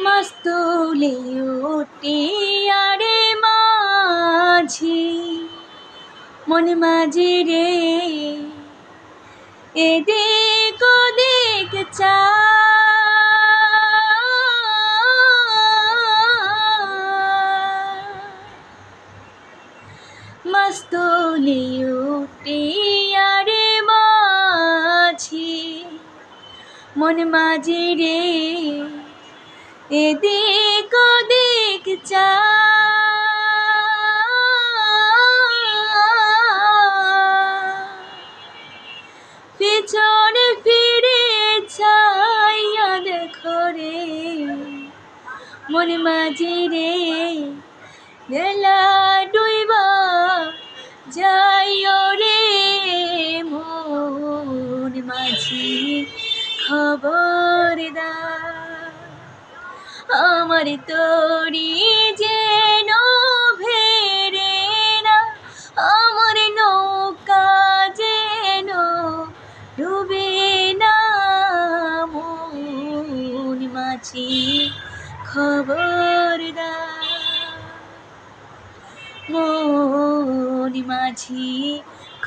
মস্তুলে উঠে আরে মাঝি মন মাঝি রে এদিক ওদিক মস্তুলে উঠে আরে মাঝি মন মাঝি রে এদিক ওদিক পিছনে ফিরে চাইয়া দেখো রে মন মাঝি রে বেলা ডুইবা যাইও রে মন মাঝি খবরদার আমার তরি যেন ভেরে না আমার নৌকা যেন ডুবে না মন মাঝি খবরদার মন মাঝি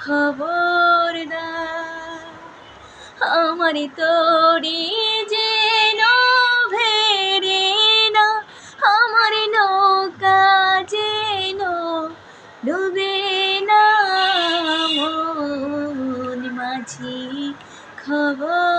খবরদার আমার তরি যেন ভেরে না আমার নৌকা যেন ডুবে না মন মাঝি খবর